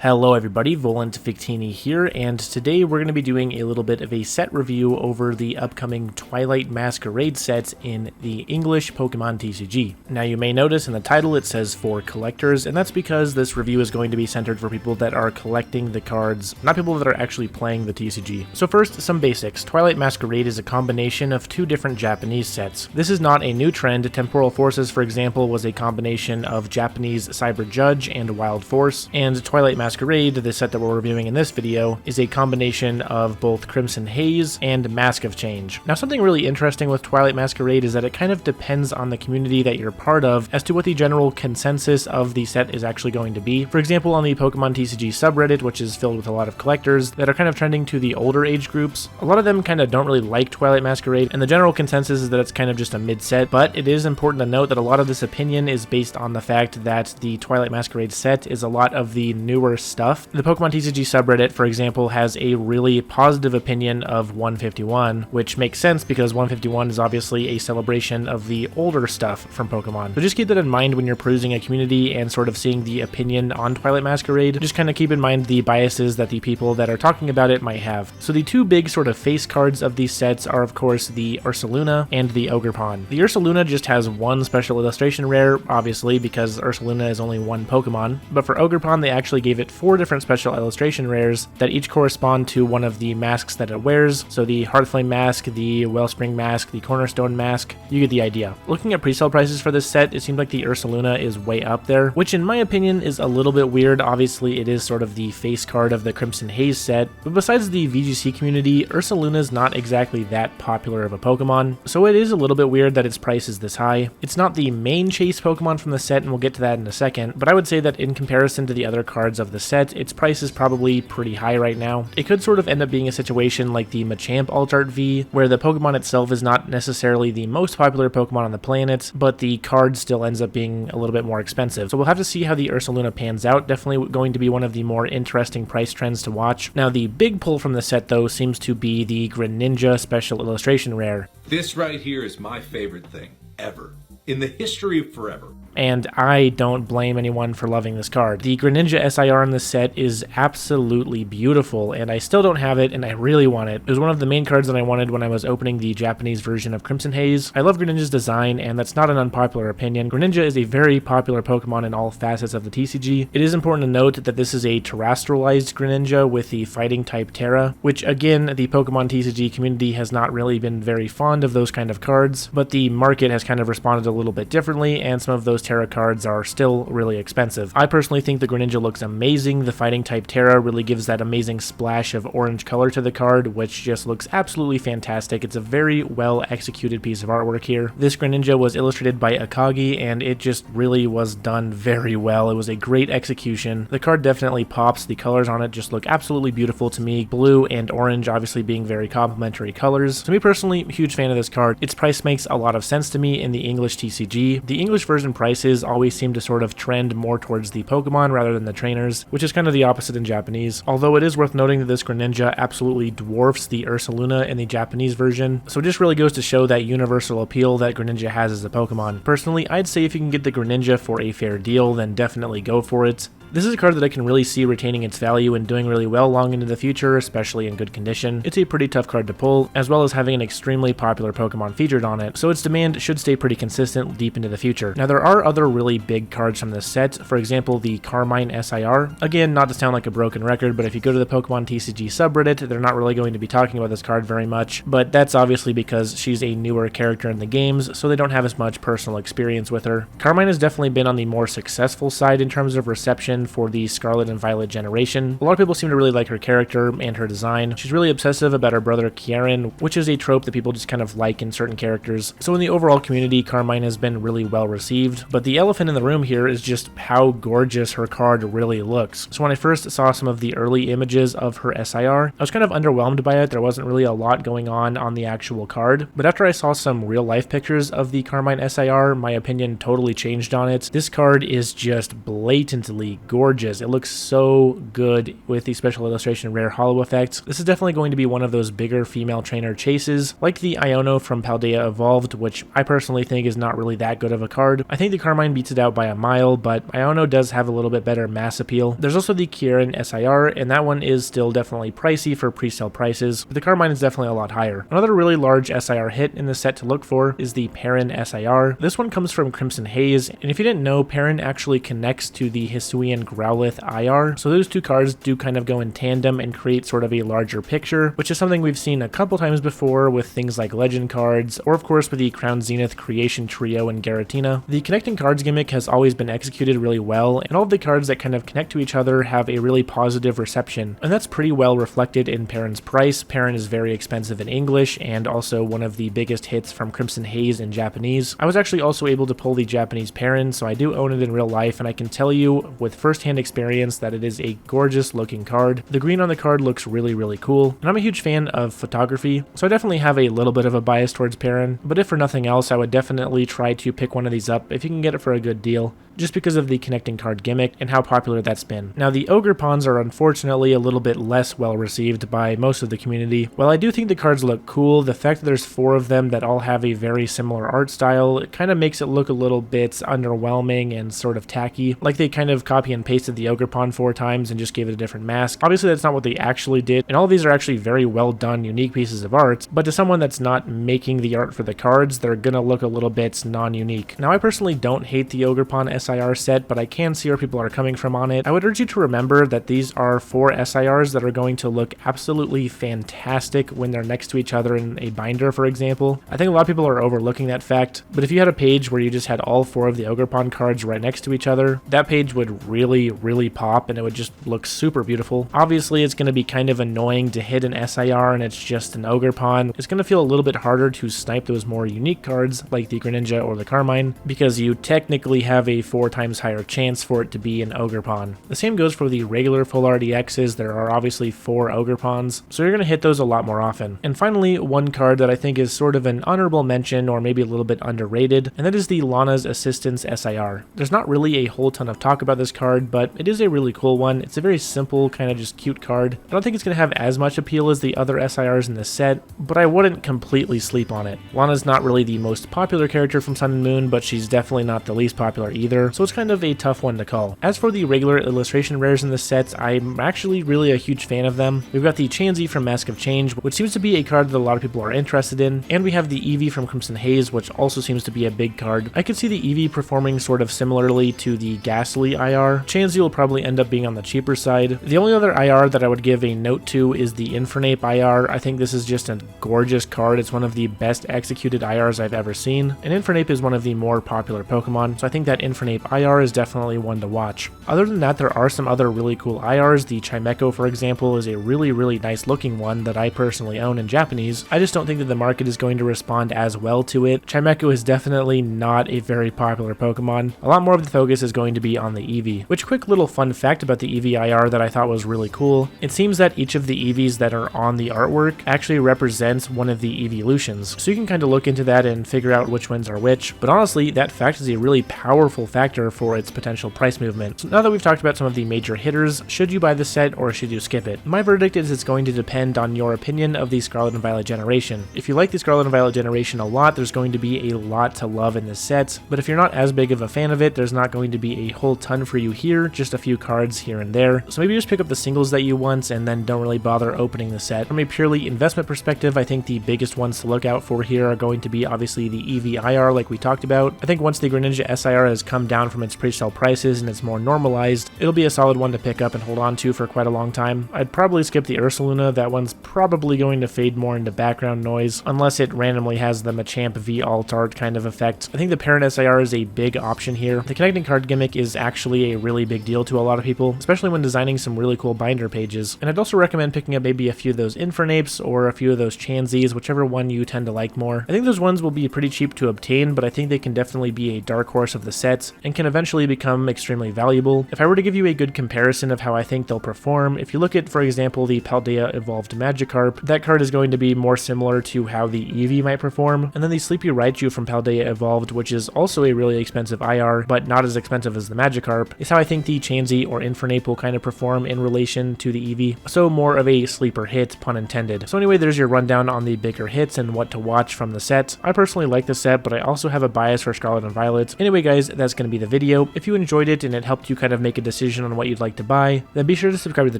Hello everybody, Volant Victini here, and today we're going to be doing a little bit of a set review over the upcoming Twilight Masquerade sets in the English Pokemon TCG. Now you may notice in the title it says for collectors, and that's because this review is going to be centered for people that are collecting the cards, not people that are actually playing the TCG. So first, some basics. Twilight Masquerade is a combination of two different Japanese sets. This is not a new trend. Temporal Forces, for example, was a combination of Japanese Cyber Judge and Wild Force, and Twilight Masquerade, the set that we're reviewing in this video, is a combination of both Crimson Haze and Mask of Change. Now, something really interesting with Twilight Masquerade is that it kind of depends on the community that you're part of as to what the general consensus of the set is actually going to be. For example, on the Pokemon TCG subreddit, which is filled with a lot of collectors that are kind of trending to the older age groups, a lot of them kind of don't really like Twilight Masquerade, and the general consensus is that it's kind of just a mid-set, but it is important to note that a lot of this opinion is based on the fact that the Twilight Masquerade set is a lot of the newer stuff. The Pokemon TCG subreddit, for example, has a really positive opinion of 151, which makes sense because 151 is obviously a celebration of the older stuff from Pokemon. So just keep that in mind when you're perusing a community and sort of seeing the opinion on Twilight Masquerade. Just kind of keep in mind the biases that the people that are talking about it might have. So the two big sort of face cards of these sets are, of course, the Ursaluna and the Ogerpon. The Ursaluna just has one special illustration rare, obviously, because Ursaluna is only one Pokemon, but for Ogerpon they actually gave it 4 different special illustration rares that each correspond to one of the masks that it wears. So the Hearthflame mask, the Wellspring mask, the Cornerstone mask, you get the idea. Looking at presale prices for this set, it seems like the Ursaluna is way up there, which in my opinion is a little bit weird. Obviously it is sort of the face card of the Crimson Haze set, but besides the VGC community, Ursaluna is not exactly that popular of a Pokemon, so it is a little bit weird that its price is this high. It's not the main chase Pokemon from the set, and we'll get to that in a second, but I would say that in comparison to the other cards of the set, its price is probably pretty high right now. It could sort of end up being a situation like the Machamp Alt Art V, where the Pokemon itself is not necessarily the most popular Pokemon on the planet, but the card still ends up being a little bit more expensive. So we'll have to see how the Ursaluna pans out. Definitely going to be one of the more interesting price trends to watch. Now, the big pull from the set, though, seems to be the Greninja Special Illustration Rare. This right here is my favorite thing ever in the history of forever. And I don't blame anyone for loving this card. The Greninja SIR in this set is absolutely beautiful, and I still don't have it, and I really want it. It was one of the main cards that I wanted when I was opening the Japanese version of Crimson Haze. I love Greninja's design, and that's not an unpopular opinion. Greninja is a very popular Pokemon in all facets of the TCG. It is important to note that this is a terrestrialized Greninja with the fighting type Terra, which again, the Pokemon TCG community has not really been very fond of those kind of cards, but the market has kind of responded a little bit differently, and some of those Terra cards are still really expensive. I personally think the Greninja looks amazing. The fighting type Terra really gives that amazing splash of orange color to the card, which just looks absolutely fantastic. It's a very well executed piece of artwork here. This Greninja was illustrated by Akagi, and it just really was done very well. It was a great execution. The card definitely pops. The colors on it just look absolutely beautiful to me. Blue and orange obviously being very complementary colors. To me personally, huge fan of this card. Its price makes a lot of sense to me in the English TCG. The English version prices always seem to sort of trend more towards the Pokemon rather than the trainers, which is kind of the opposite in Japanese. Although it is worth noting that this Greninja absolutely dwarfs the Ursaluna in the Japanese version, so it just really goes to show that universal appeal that Greninja has as a Pokemon. Personally, I'd say if you can get the Greninja for a fair deal, then definitely go for it. This is a card that I can really see retaining its value and doing really well long into the future, especially in good condition. It's a pretty tough card to pull, as well as having an extremely popular Pokemon featured on it, so its demand should stay pretty consistent deep into the future. Now, there are other really big cards from this set, for example, the Carmine SIR. Again, not to sound like a broken record, but if you go to the Pokemon TCG subreddit, they're not really going to be talking about this card very much, but that's obviously because she's a newer character in the games, so they don't have as much personal experience with her. Carmine has definitely been on the more successful side in terms of reception for the Scarlet and Violet generation. A lot of people seem to really like her character and her design. She's really obsessive about her brother Kieran, which is a trope that people just kind of like in certain characters. So in the overall community, Carmine has been really well received, but the elephant in the room here is just how gorgeous her card really looks. So when I first saw some of the early images of her SIR, I was kind of underwhelmed by it. There wasn't really a lot going on the actual card, but after I saw some real life pictures of the Carmine SIR, my opinion totally changed on it. This card is just blatantly gorgeous. It looks so good with the special illustration rare holo effect. This is definitely going to be one of those bigger female trainer chases, like the Iono from Paldea Evolved, which I personally think is not really that good of a card. I think the Carmine beats it out by a mile, but Iono does have a little bit better mass appeal. There's also the Kieran SIR, and that one is still definitely pricey for pre-sale prices, but the Carmine is definitely a lot higher. Another really large SIR hit in the set to look for is the Perrin SIR. This one comes from Crimson Haze, and if you didn't know, Perrin actually connects to the Hisuian Growlithe IR, so those two cards do kind of go in tandem and create sort of a larger picture, which is something we've seen a couple times before with things like Legend cards, or of course with the Crown Zenith Creation Trio and Garatina. The connecting cards gimmick has always been executed really well, and all of the cards that kind of connect to each other have a really positive reception, and that's pretty well reflected in Perrin's price. Perrin is very expensive in English, and also one of the biggest hits from Crimson Haze in Japanese. I was actually also able to pull the Japanese Perrin, so I do own it in real life, and I can tell you with first-hand experience that it is a gorgeous looking card. The green on the card looks really cool, and I'm a huge fan of photography, so I definitely have a little bit of a bias towards Perrin, but if for nothing else, I would definitely try to pick one of these up if you can get it for a good deal, just because of the connecting card gimmick and how popular that's been. Now, the Ogre Pawns are unfortunately a little bit less well received by most of the community. While I do think the cards look cool, the fact that there's 4 of them that all have a very similar art style, it kind of makes it look a little bit underwhelming and sort of tacky, like they kind of copy and pasted the Ogre Pawn 4 times and just gave it a different mask. Obviously, that's not what they actually did, and all of these are actually very well done, unique pieces of art, but to someone that's not making the art for the cards, they're gonna look a little bit non-unique. Now, I personally don't hate the Ogre Pawn SIR set, but I can see where people are coming from on it. I would urge you to remember that these are 4 SIRs that are going to look absolutely fantastic when they're next to each other in a binder, for example. I think a lot of people are overlooking that fact, but if you had a page where you just had all 4 of the Ogre Pawn cards right next to each other, that page would really pop, and it would just look super beautiful. Obviously, it's going to be kind of annoying to hit an SIR and it's just an Ogre Pawn. It's going to feel a little bit harder to snipe those more unique cards like the Greninja or the Carmine, because you technically have a 4 times higher chance for it to be an Ogre Pawn. The same goes for the regular full RDXs. There are obviously 4 Ogre Pawns, so you're going to hit those a lot more often. And finally, one card that I think is sort of an honorable mention or maybe a little bit underrated, and that is the Lana's Assistance SIR. There's not really a whole ton of talk about this card, but it is a really cool one. It's a very simple, kind of just cute card. I don't think it's going to have as much appeal as the other SIRs in this set, but I wouldn't completely sleep on it. Lana's not really the most popular character from Sun and Moon, but she's definitely not the least popular either, so it's kind of a tough one to call. As for the regular illustration rares in this set, I'm actually really a huge fan of them. We've got the Chansey from Mask of Change, which seems to be a card that a lot of people are interested in, and we have the Eevee from Crimson Haze, which also seems to be a big card. I could see the Eevee performing sort of similarly to the Ghastly IR. Chansey will probably end up being on the cheaper side. The only other IR that I would give a note to is the Infernape IR. I think this is just a gorgeous card. It's one of the best executed IRs I've ever seen, and Infernape is one of the more popular Pokemon, so I think that Infernape IR is definitely one to watch. Other than that, there are some other really cool IRs. The Chimecho, for example, is a really nice looking one that I personally own in Japanese. I just don't think that the market is going to respond as well to it. Chimecho is definitely not a very popular Pokemon. A lot more of the focus is going to be on the Eevee. Which, quick little fun fact about the Eevee IR that I thought was really cool, it seems that each of the Eevees that are on the artwork actually represents one of the evolutions. So you can kind of look into that and figure out which ones are which, but honestly, that fact is a really powerful factor for its potential price movement. So now that we've talked about some of the major hitters, should you buy the set or should you skip it? My verdict is it's going to depend on your opinion of the Scarlet and Violet generation. If you like the Scarlet and Violet generation a lot, there's going to be a lot to love in this set, but if you're not as big of a fan of it, there's not going to be a whole ton for you here, just a few cards here and there. So maybe just pick up the singles that you want and then don't really bother opening the set. From a purely investment perspective, I think the biggest ones to look out for here are going to be obviously the Eevee IR like we talked about. I think once the Greninja SIR has come down from its pre-sale prices and it's more normalized, it'll be a solid one to pick up and hold on to for quite a long time. I'd probably skip the Ursaluna. That one's probably going to fade more into background noise unless it randomly has the Machamp V alt art kind of effect. I think the Parent SIR is a big option here. The connecting card gimmick is actually a really big deal to a lot of people, especially when designing some really cool binder pages. And I'd also recommend picking up maybe a few of those Infernapes or a few of those Chanseys, whichever one you tend to like more. I think those ones will be pretty cheap to obtain, but I think they can definitely be a dark horse of the set. and can eventually become extremely valuable. If I were to give you a good comparison of how I think they'll perform, if you look at, for example, the Paldea Evolved Magikarp, that card is going to be more similar to how the Eevee might perform, and then the Sleepy Raichu from Paldea Evolved, which is also a really expensive IR, but not as expensive as the Magikarp, is how I think the Chansey or Infernape will kind of perform in relation to the Eevee, so more of a sleeper hit, pun intended. So anyway, there's your rundown on the bigger hits and what to watch from the set. I personally like the set, but I also have a bias for Scarlet and Violet. Anyway guys, that's going to be the video. If you enjoyed it and it helped you kind of make a decision on what you'd like to buy, then be sure to subscribe to the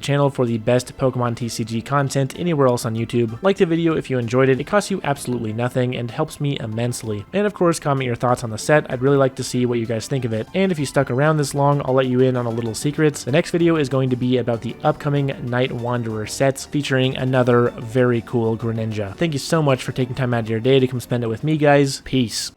channel for the best Pokemon TCG content anywhere else on YouTube. Like the video if you enjoyed it, it costs you absolutely nothing and helps me immensely. And of course, comment your thoughts on the set. I'd really like to see what you guys think of it. And if you stuck around this long, I'll let you in on a little secret. The next video is going to be about the upcoming Night Wanderer sets featuring another very cool Greninja. Thank you so much for taking time out of your day to come spend it with me, guys. Peace.